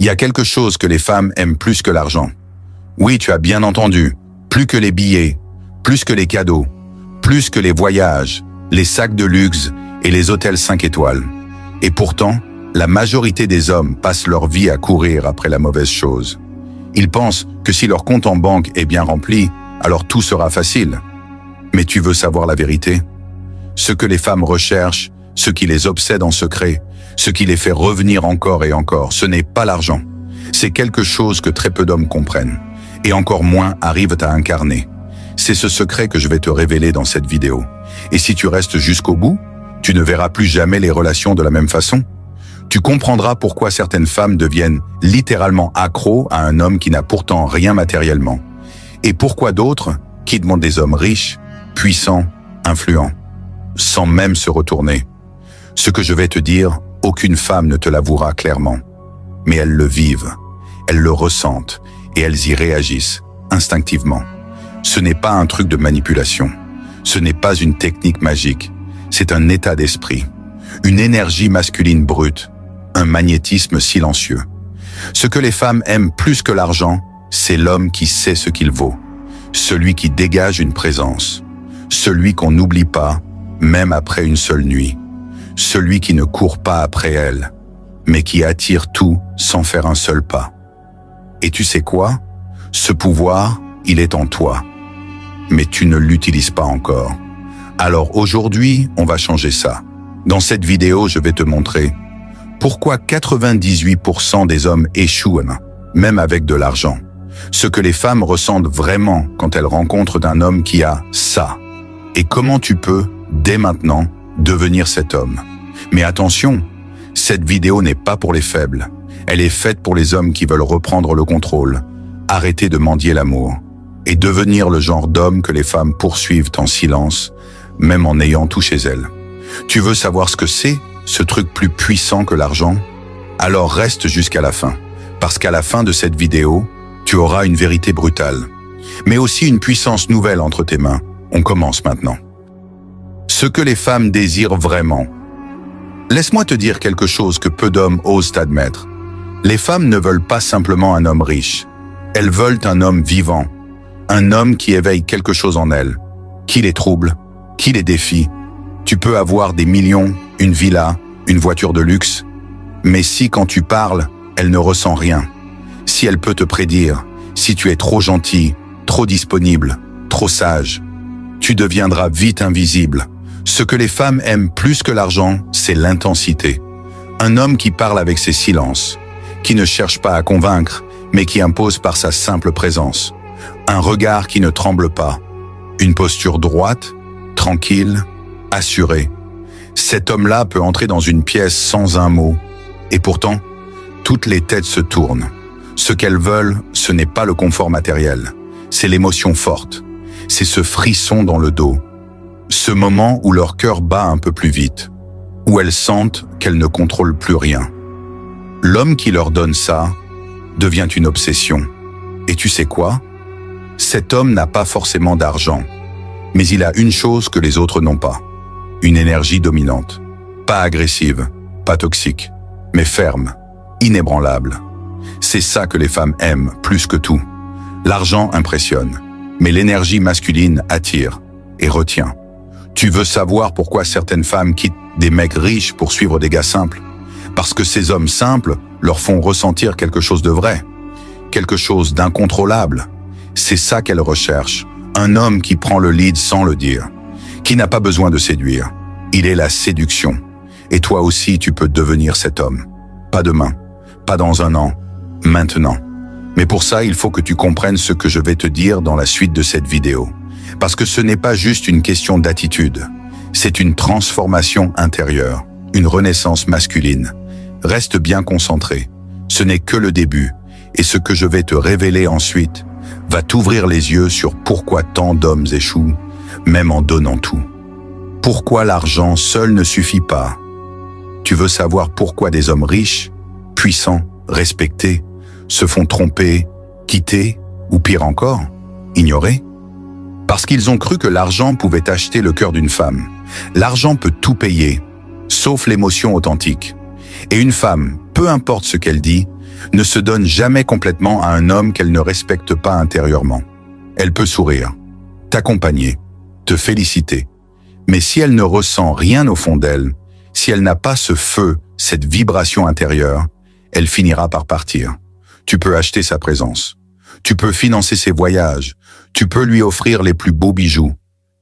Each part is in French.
Il y a quelque chose que les femmes aiment plus que l'argent. Oui, tu as bien entendu, plus que les billets, plus que les cadeaux, plus que les voyages, les sacs de luxe et les hôtels 5 étoiles. Et pourtant, la majorité des hommes passent leur vie à courir après la mauvaise chose. Ils pensent que si leur compte en banque est bien rempli, alors tout sera facile. Mais tu veux savoir la vérité? Ce que les femmes recherchent, ce qui les obsède en secret, ce qui les fait revenir encore et encore, ce n'est pas l'argent. C'est quelque chose que très peu d'hommes comprennent, et encore moins arrivent à incarner. C'est ce secret que je vais te révéler dans cette vidéo. Et si tu restes jusqu'au bout, tu ne verras plus jamais les relations de la même façon. Tu comprendras pourquoi certaines femmes deviennent littéralement accros à un homme qui n'a pourtant rien matériellement. Et pourquoi d'autres quittent des hommes riches, puissants, influents, sans même se retourner. Ce que je vais te dire, aucune femme ne te l'avouera clairement. Mais elles le vivent, elles le ressentent et elles y réagissent instinctivement. Ce n'est pas un truc de manipulation. Ce n'est pas une technique magique. C'est un état d'esprit, une énergie masculine brute, un magnétisme silencieux. Ce que les femmes aiment plus que l'argent, c'est l'homme qui sait ce qu'il vaut, celui qui dégage une présence, celui qu'on n'oublie pas, même après une seule nuit, celui qui ne court pas après elle, mais qui attire tout sans faire un seul pas. Et tu sais quoi? Ce pouvoir, il est en toi, mais tu ne l'utilises pas encore. Alors aujourd'hui, on va changer ça. Dans cette vidéo, je vais te montrer pourquoi 98% des hommes échouent, même avec de l'argent. Ce que les femmes ressentent vraiment quand elles rencontrent un homme qui a ça. Et comment tu peux, dès maintenant, devenir cet homme. Mais attention, cette vidéo n'est pas pour les faibles. Elle est faite pour les hommes qui veulent reprendre le contrôle, arrêter de mendier l'amour, et devenir le genre d'homme que les femmes poursuivent en silence, même en ayant tout chez elles. Tu veux savoir ce que c'est, ce truc plus puissant que l'argent? Alors reste jusqu'à la fin, parce qu'à la fin de cette vidéo, tu auras une vérité brutale, mais aussi une puissance nouvelle entre tes mains. On commence maintenant. Ce que les femmes désirent vraiment. Laisse-moi te dire quelque chose que peu d'hommes osent admettre. Les femmes ne veulent pas simplement un homme riche. Elles veulent un homme vivant, un homme qui éveille quelque chose en elles, qui les trouble, qui les défie. Tu peux avoir des millions, une villa, une voiture de luxe, mais si quand tu parles, elle ne ressent rien, si elle peut te prédire, si tu es trop gentil, trop disponible, trop sage, tu deviendras vite invisible. Ce que les femmes aiment plus que l'argent, c'est l'intensité. Un homme qui parle avec ses silences, qui ne cherche pas à convaincre, mais qui impose par sa simple présence. Un regard qui ne tremble pas, une posture droite, tranquille, assurée. Cet homme-là peut entrer dans une pièce sans un mot, et pourtant, toutes les têtes se tournent. Ce qu'elles veulent, ce n'est pas le confort matériel, c'est l'émotion forte, c'est ce frisson dans le dos, ce moment où leur cœur bat un peu plus vite, où elles sentent qu'elles ne contrôlent plus rien. L'homme qui leur donne ça devient une obsession. Et tu sais quoi? Cet homme n'a pas forcément d'argent, mais il a une chose que les autres n'ont pas. Une énergie dominante. Pas agressive, pas toxique, mais ferme, inébranlable. C'est ça que les femmes aiment plus que tout. L'argent impressionne, mais l'énergie masculine attire et retient. Tu veux savoir pourquoi certaines femmes quittent des mecs riches pour suivre des gars simples? Parce que ces hommes simples leur font ressentir quelque chose de vrai, quelque chose d'incontrôlable. C'est ça qu'elles recherchent, un homme qui prend le lead sans le dire, qui n'a pas besoin de séduire. Il est la séduction. Et toi aussi, tu peux devenir cet homme. Pas demain, pas dans un an, maintenant. Mais pour ça, il faut que tu comprennes ce que je vais te dire dans la suite de cette vidéo. Parce que ce n'est pas juste une question d'attitude. C'est une transformation intérieure, une renaissance masculine. Reste bien concentré. Ce n'est que le début. Et ce que je vais te révéler ensuite va t'ouvrir les yeux sur pourquoi tant d'hommes échouent, même en donnant tout. Pourquoi l'argent seul ne suffit pas? Tu veux savoir pourquoi des hommes riches, puissants, respectés, se font tromper, quitter, ou pire encore, ignorer? Parce qu'ils ont cru que l'argent pouvait acheter le cœur d'une femme. L'argent peut tout payer, sauf l'émotion authentique. Et une femme, peu importe ce qu'elle dit, ne se donne jamais complètement à un homme qu'elle ne respecte pas intérieurement. Elle peut sourire, t'accompagner, te féliciter. Mais si elle ne ressent rien au fond d'elle, si elle n'a pas ce feu, cette vibration intérieure, elle finira par partir. Tu peux acheter sa présence. Tu peux financer ses voyages. Tu peux lui offrir les plus beaux bijoux.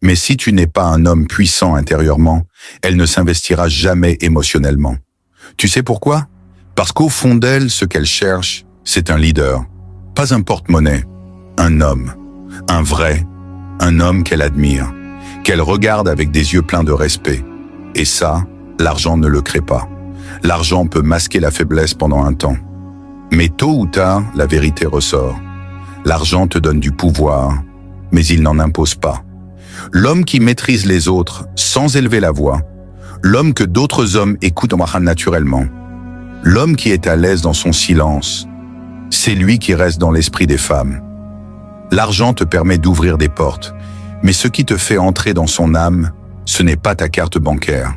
Mais si tu n'es pas un homme puissant intérieurement, elle ne s'investira jamais émotionnellement. Tu sais pourquoi? Parce qu'au fond d'elle, ce qu'elle cherche, c'est un leader. Pas un porte-monnaie, un homme. Un vrai, un homme qu'elle admire, qu'elle regarde avec des yeux pleins de respect. Et ça, l'argent ne le crée pas. L'argent peut masquer la faiblesse pendant un temps. Mais tôt ou tard, la vérité ressort. L'argent te donne du pouvoir, mais il n'en impose pas. L'homme qui maîtrise les autres sans élever la voix, l'homme que d'autres hommes écoutent naturellement, l'homme qui est à l'aise dans son silence, c'est lui qui reste dans l'esprit des femmes. L'argent te permet d'ouvrir des portes, mais ce qui te fait entrer dans son âme, ce n'est pas ta carte bancaire,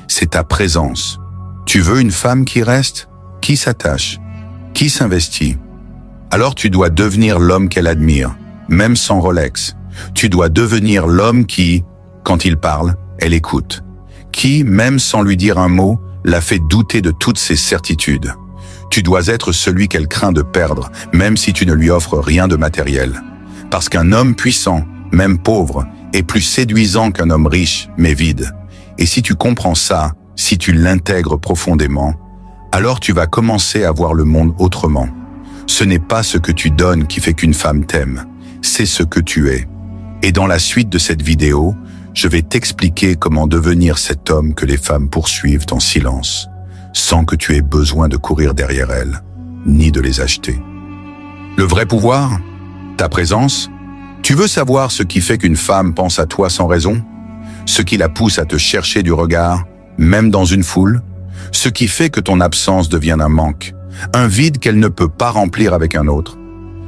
c'est ta présence. Tu veux une femme qui reste, qui s'attache, qui s'investit. Alors tu dois devenir l'homme qu'elle admire, même sans Rolex. Tu dois devenir l'homme qui, quand il parle, elle écoute. Qui, même sans lui dire un mot, la fait douter de toutes ses certitudes. Tu dois être celui qu'elle craint de perdre, même si tu ne lui offres rien de matériel. Parce qu'un homme puissant, même pauvre, est plus séduisant qu'un homme riche, mais vide. Et si tu comprends ça, si tu l'intègres profondément, alors tu vas commencer à voir le monde autrement. Ce n'est pas ce que tu donnes qui fait qu'une femme t'aime, c'est ce que tu es. Et dans la suite de cette vidéo, je vais t'expliquer comment devenir cet homme que les femmes poursuivent en silence, sans que tu aies besoin de courir derrière elles, ni de les acheter. Le vrai pouvoir? Ta présence? Tu veux savoir ce qui fait qu'une femme pense à toi sans raison? Ce qui la pousse à te chercher du regard, même dans une foule? Ce qui fait que ton absence devient un manque, un vide qu'elle ne peut pas remplir avec un autre?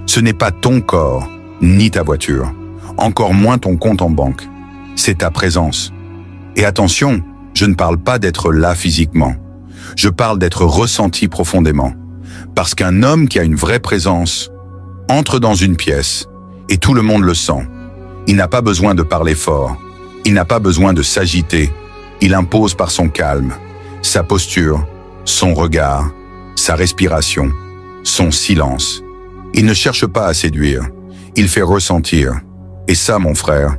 Ce n'est pas ton corps, ni ta voiture, encore moins ton compte en banque. C'est ta présence. Et attention, je ne parle pas d'être là physiquement. Je parle d'être ressenti profondément. Parce qu'un homme qui a une vraie présence entre dans une pièce et tout le monde le sent. Il n'a pas besoin de parler fort. Il n'a pas besoin de s'agiter. Il impose par son calme, sa posture, son regard, sa respiration, son silence. Il ne cherche pas à séduire. Il fait ressentir. Et ça, mon frère,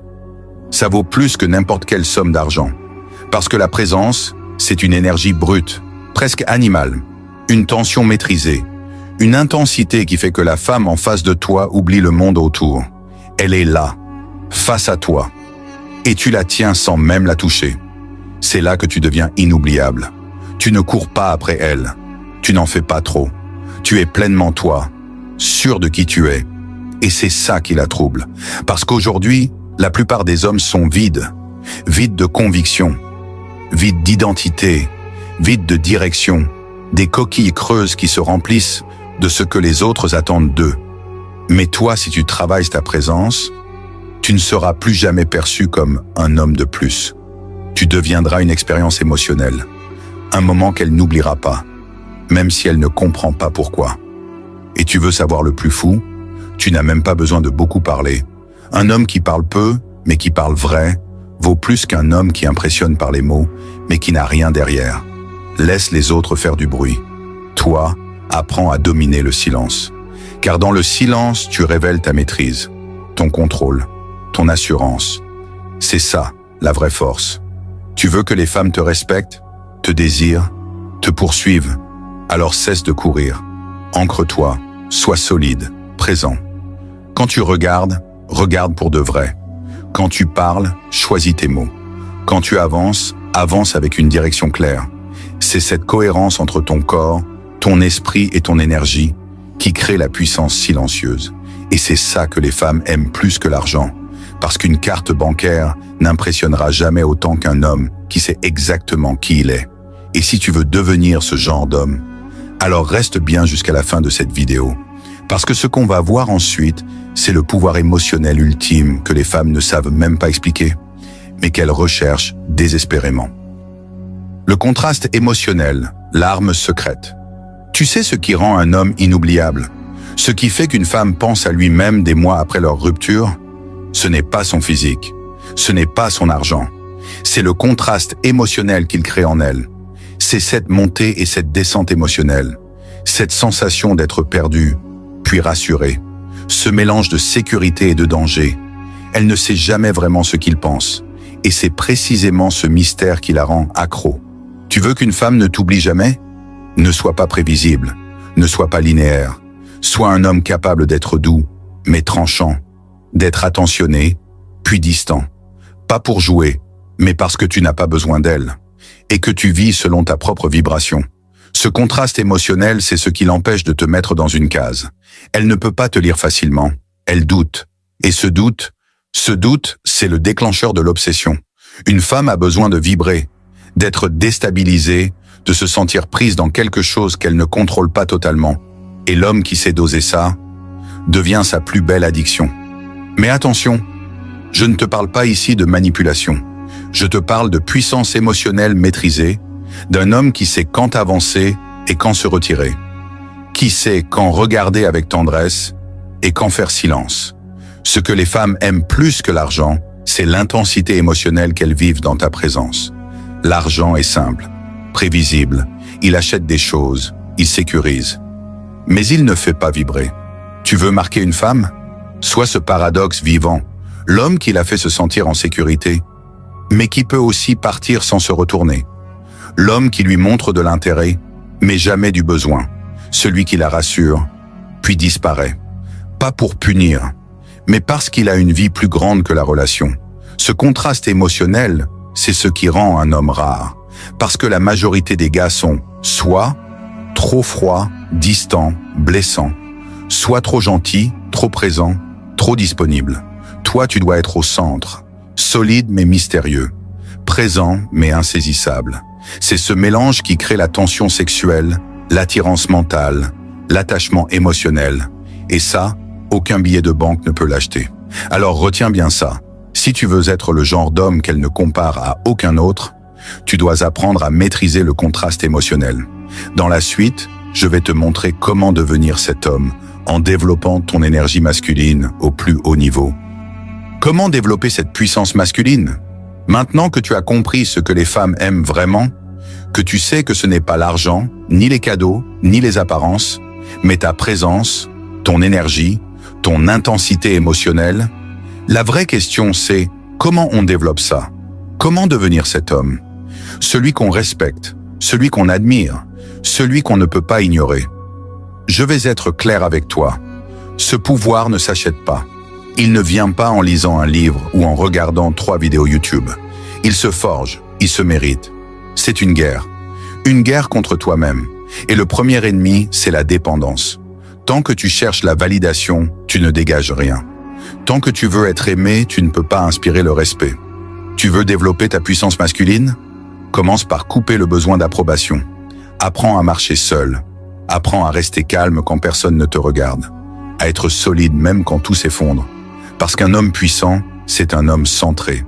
ça vaut plus que n'importe quelle somme d'argent. Parce que la présence, c'est une énergie brute, presque animale, une tension maîtrisée, une intensité qui fait que la femme en face de toi oublie le monde autour. Elle est là, face à toi, et tu la tiens sans même la toucher. C'est là que tu deviens inoubliable. Tu ne cours pas après elle, tu n'en fais pas trop. Tu es pleinement toi, sûr de qui tu es. Et c'est ça qui la trouble. Parce qu'aujourd'hui, la plupart des hommes sont vides. Vides de conviction, vides d'identité, vides de direction. Des coquilles creuses qui se remplissent de ce que les autres attendent d'eux. Mais toi, si tu travailles ta présence, tu ne seras plus jamais perçu comme un homme de plus. Tu deviendras une expérience émotionnelle. Un moment qu'elle n'oubliera pas, même si elle ne comprend pas pourquoi. Et tu veux savoir le plus fou? Tu n'as même pas besoin de beaucoup parler. Un homme qui parle peu, mais qui parle vrai, vaut plus qu'un homme qui impressionne par les mots, mais qui n'a rien derrière. Laisse les autres faire du bruit. Toi, apprends à dominer le silence. Car dans le silence, tu révèles ta maîtrise, ton contrôle, ton assurance. C'est ça, la vraie force. Tu veux que les femmes te respectent, te désirent, te poursuivent. Alors cesse de courir. Ancre-toi, sois solide, présent. Quand tu regardes, regarde pour de vrai. Quand tu parles, choisis tes mots. Quand tu avances, avance avec une direction claire. C'est cette cohérence entre ton corps, ton esprit et ton énergie qui crée la puissance silencieuse. Et c'est ça que les femmes aiment plus que l'argent. Parce qu'une carte bancaire n'impressionnera jamais autant qu'un homme qui sait exactement qui il est. Et si tu veux devenir ce genre d'homme, alors reste bien jusqu'à la fin de cette vidéo. Parce que ce qu'on va voir ensuite, c'est le pouvoir émotionnel ultime que les femmes ne savent même pas expliquer, mais qu'elles recherchent désespérément. Le contraste émotionnel, l'arme secrète. Tu sais ce qui rend un homme inoubliable? Ce qui fait qu'une femme pense à lui-même des mois après leur rupture? Ce n'est pas son physique, ce n'est pas son argent. C'est le contraste émotionnel qu'il crée en elle. C'est cette montée et cette descente émotionnelle, cette sensation d'être perdu, puis rassuré, ce mélange de sécurité et de danger. Elle ne sait jamais vraiment ce qu'il pense, et c'est précisément ce mystère qui la rend accro. Tu veux qu'une femme ne t'oublie jamais? Ne sois pas prévisible, ne sois pas linéaire. Sois un homme capable d'être doux, mais tranchant, d'être attentionné, puis distant. Pas pour jouer, mais parce que tu n'as pas besoin d'elle, et que tu vis selon ta propre vibration. Ce contraste émotionnel, c'est ce qui l'empêche de te mettre dans une case. Elle ne peut pas te lire facilement, elle doute. Et ce doute, c'est le déclencheur de l'obsession. Une femme a besoin de vibrer, d'être déstabilisée, de se sentir prise dans quelque chose qu'elle ne contrôle pas totalement. Et l'homme qui sait doser ça devient sa plus belle addiction. Mais attention, je ne te parle pas ici de manipulation. Je te parle de puissance émotionnelle maîtrisée, d'un homme qui sait quand avancer et quand se retirer, qui sait quand regarder avec tendresse et quand faire silence. Ce que les femmes aiment plus que l'argent, c'est l'intensité émotionnelle qu'elles vivent dans ta présence. L'argent est simple, prévisible, il achète des choses, il sécurise. Mais il ne fait pas vibrer. Tu veux marquer une femme? Sois ce paradoxe vivant, l'homme qui la fait se sentir en sécurité, mais qui peut aussi partir sans se retourner. L'homme qui lui montre de l'intérêt, mais jamais du besoin. Celui qui la rassure, puis disparaît. Pas pour punir, mais parce qu'il a une vie plus grande que la relation. Ce contraste émotionnel, c'est ce qui rend un homme rare. Parce que la majorité des gars sont soit trop froids, distants, blessants, soit trop gentils, trop présents, trop disponibles. Toi, tu dois être au centre, solide mais mystérieux, présent mais insaisissable. C'est ce mélange qui crée la tension sexuelle, l'attirance mentale, l'attachement émotionnel. Et ça, aucun billet de banque ne peut l'acheter. Alors retiens bien ça. Si tu veux être le genre d'homme qu'elle ne compare à aucun autre, tu dois apprendre à maîtriser le contraste émotionnel. Dans la suite, je vais te montrer comment devenir cet homme en développant ton énergie masculine au plus haut niveau. Comment développer cette puissance masculine? Maintenant que tu as compris ce que les femmes aiment vraiment, que tu sais que ce n'est pas l'argent, ni les cadeaux, ni les apparences, mais ta présence, ton énergie, ton intensité émotionnelle, la vraie question c'est comment on développe ça? Comment devenir cet homme? Celui qu'on respecte, celui qu'on admire, celui qu'on ne peut pas ignorer. Je vais être clair avec toi. Ce pouvoir ne s'achète pas. Il ne vient pas en lisant un livre ou en regardant 3 vidéos YouTube. Il se forge, il se mérite. C'est une guerre contre toi-même. Et le premier ennemi, c'est la dépendance. Tant que tu cherches la validation, tu ne dégages rien. Tant que tu veux être aimé, tu ne peux pas inspirer le respect. Tu veux développer ta puissance masculine? Commence par couper le besoin d'approbation. Apprends à marcher seul. Apprends à rester calme quand personne ne te regarde. À être solide même quand tout s'effondre. Parce qu'un homme puissant, c'est un homme centré.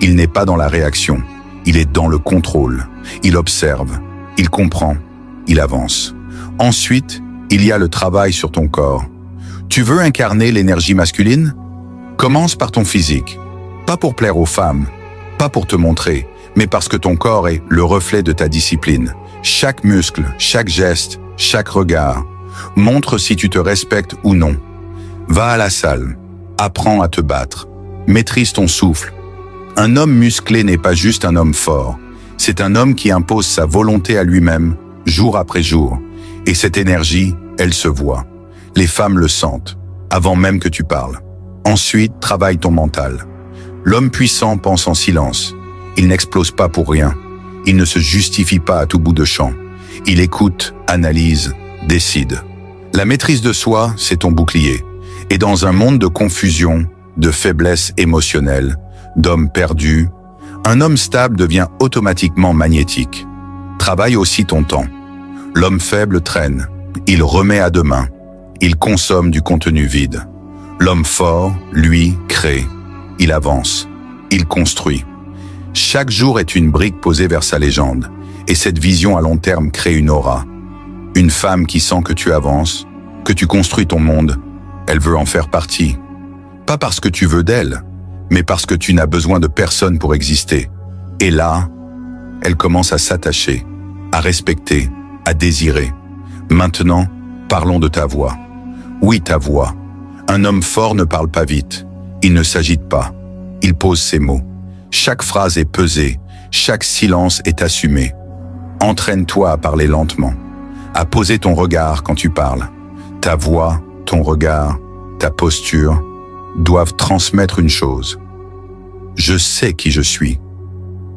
Il n'est pas dans la réaction. Il est dans le contrôle. Il observe. Il comprend. Il avance. Ensuite, il y a le travail sur ton corps. Tu veux incarner l'énergie masculine? Commence par ton physique. Pas pour plaire aux femmes, pas pour te montrer, mais parce que ton corps est le reflet de ta discipline. Chaque muscle, chaque geste, chaque regard montre si tu te respectes ou non. Va à la salle, apprends à te battre, maîtrise ton souffle. Un homme musclé n'est pas juste un homme fort, c'est un homme qui impose sa volonté à lui-même, jour après jour. Et cette énergie, elle se voit. Les femmes le sentent, avant même que tu parles. Ensuite, travaille ton mental. L'homme puissant pense en silence. Il n'explose pas pour rien. Il ne se justifie pas à tout bout de champ. Il écoute, analyse, décide. La maîtrise de soi, c'est ton bouclier. Et dans un monde de confusion, de faiblesse émotionnelle, d'hommes perdus, un homme stable devient automatiquement magnétique. Travaille aussi ton temps. L'homme faible traîne. Il remet à demain. Il consomme du contenu vide. L'homme fort, lui, crée. Il avance. Il construit. Chaque jour est une brique posée vers sa légende. Et cette vision à long terme crée une aura. Une femme qui sent que tu avances, que tu construis ton monde. Elle veut en faire partie. Pas parce que tu veux d'elle, mais parce que tu n'as besoin de personne pour exister. Et là, elle commence à s'attacher, à respecter, à désirer. Maintenant, parlons de ta voix. Oui, ta voix. Un homme fort ne parle pas vite. Il ne s'agite pas. Il pose ses mots. Chaque phrase est pesée. Chaque silence est assumé. Entraîne-toi à parler lentement, à poser ton regard quand tu parles. Ta voix, ton regard, ta posture doivent transmettre une chose. Je sais qui je suis.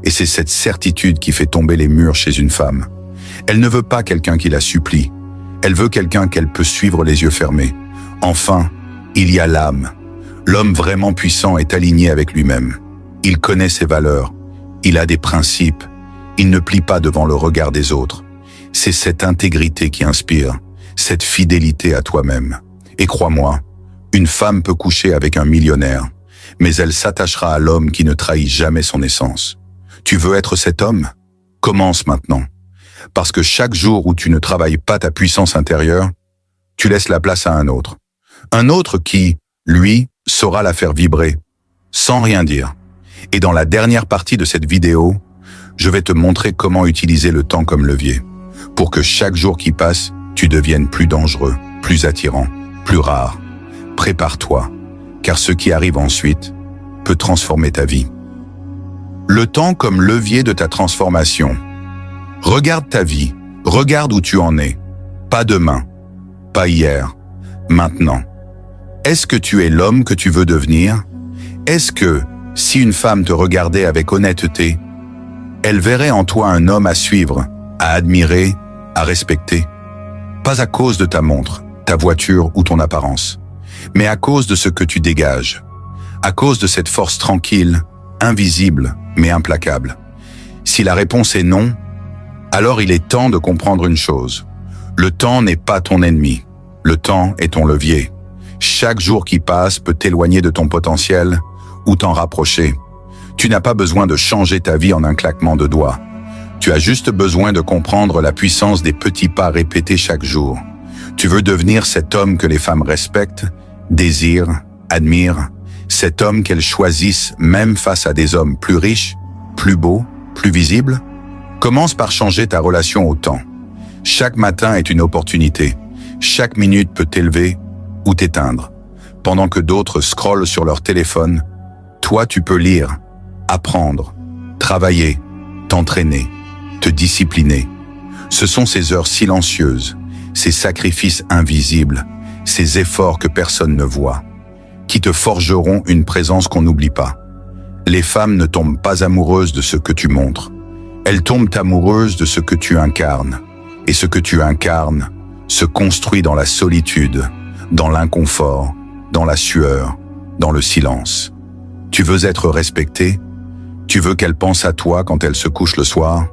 Et c'est cette certitude qui fait tomber les murs chez une femme. Elle ne veut pas quelqu'un qui la supplie. Elle veut quelqu'un qu'elle peut suivre les yeux fermés. Enfin, il y a l'âme. L'homme vraiment puissant est aligné avec lui-même. Il connaît ses valeurs. Il a des principes. Il ne plie pas devant le regard des autres. C'est cette intégrité qui inspire, cette fidélité à toi-même. Et crois-moi, une femme peut coucher avec un millionnaire, mais elle s'attachera à l'homme qui ne trahit jamais son essence. Tu veux être cet homme? Commence maintenant. Parce que chaque jour où tu ne travailles pas ta puissance intérieure, tu laisses la place à un autre. Un autre qui, lui, saura la faire vibrer, sans rien dire. Et dans la dernière partie de cette vidéo, je vais te montrer comment utiliser le temps comme levier, pour que chaque jour qui passe, tu deviennes plus dangereux, plus attirant, plus rare. Prépare-toi, car ce qui arrive ensuite peut transformer ta vie. Le temps comme levier de ta transformation. Regarde ta vie, regarde où tu en es. Pas demain, pas hier, maintenant. Est-ce que tu es l'homme que tu veux devenir? Est-ce que, si une femme te regardait avec honnêteté, elle verrait en toi un homme à suivre, à admirer, à respecter? Pas à cause de ta montre, ta voiture ou ton apparence, mais à cause de ce que tu dégages, à cause de cette force tranquille, invisible, mais implacable. Si la réponse est non, alors il est temps de comprendre une chose. Le temps n'est pas ton ennemi. Le temps est ton levier. Chaque jour qui passe peut t'éloigner de ton potentiel ou t'en rapprocher. Tu n'as pas besoin de changer ta vie en un claquement de doigts. Tu as juste besoin de comprendre la puissance des petits pas répétés chaque jour. Tu veux devenir cet homme que les femmes respectent, désirent, admirent, cet homme qu'elles choisissent même face à des hommes plus riches, plus beaux, plus visibles? Commence par changer ta relation au temps. Chaque matin est une opportunité. Chaque minute peut t'élever ou t'éteindre. Pendant que d'autres scrollent sur leur téléphone, toi tu peux lire, apprendre, travailler, t'entraîner, te discipliner. Ce sont ces heures silencieuses, ces sacrifices invisibles, ces efforts que personne ne voit, qui te forgeront une présence qu'on n'oublie pas. Les femmes ne tombent pas amoureuses de ce que tu montres. Elles tombent amoureuses de ce que tu incarnes. Et ce que tu incarnes se construit dans la solitude, dans l'inconfort, dans la sueur, dans le silence. Tu veux être respectée? Tu veux qu'elle pense à toi quand elle se couche le soir?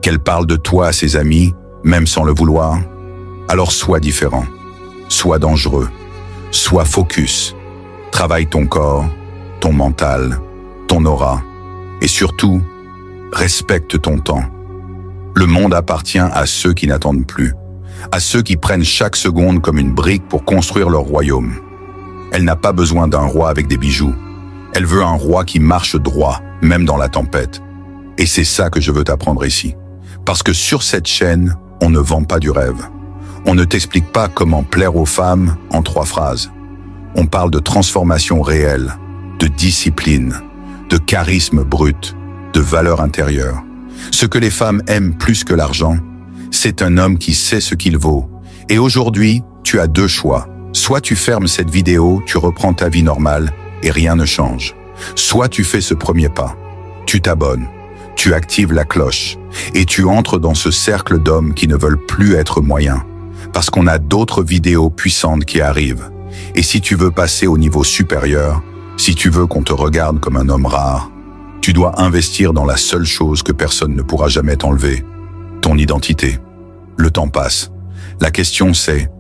Qu'elle parle de toi à ses amis, même sans le vouloir? Alors sois différent, sois dangereux, sois focus. Travaille ton corps, ton mental, ton aura. Et surtout, respecte ton temps. Le monde appartient à ceux qui n'attendent plus, à ceux qui prennent chaque seconde comme une brique pour construire leur royaume. Elle n'a pas besoin d'un roi avec des bijoux. Elle veut un roi qui marche droit, même dans la tempête. Et c'est ça que je veux t'apprendre ici. Parce que sur cette chaîne, on ne vend pas du rêve. On ne t'explique pas comment plaire aux femmes en 3 phrases. On parle de transformation réelle, de discipline, de charisme brut, de valeur intérieure. Ce que les femmes aiment plus que l'argent, c'est un homme qui sait ce qu'il vaut. Et aujourd'hui, tu as 2 choix. Soit tu fermes cette vidéo, tu reprends ta vie normale et rien ne change. Soit tu fais ce premier pas. Tu t'abonnes, tu actives la cloche et tu entres dans ce cercle d'hommes qui ne veulent plus être moyens. Parce qu'on a d'autres vidéos puissantes qui arrivent. Et si tu veux passer au niveau supérieur, si tu veux qu'on te regarde comme un homme rare, tu dois investir dans la seule chose que personne ne pourra jamais t'enlever, ton identité. Le temps passe. La question c'est,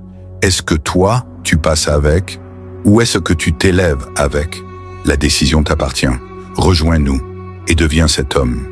est-ce que toi, tu passes avec, ou est-ce que tu t'élèves avec? La décision t'appartient. Rejoins-nous et deviens cet homme.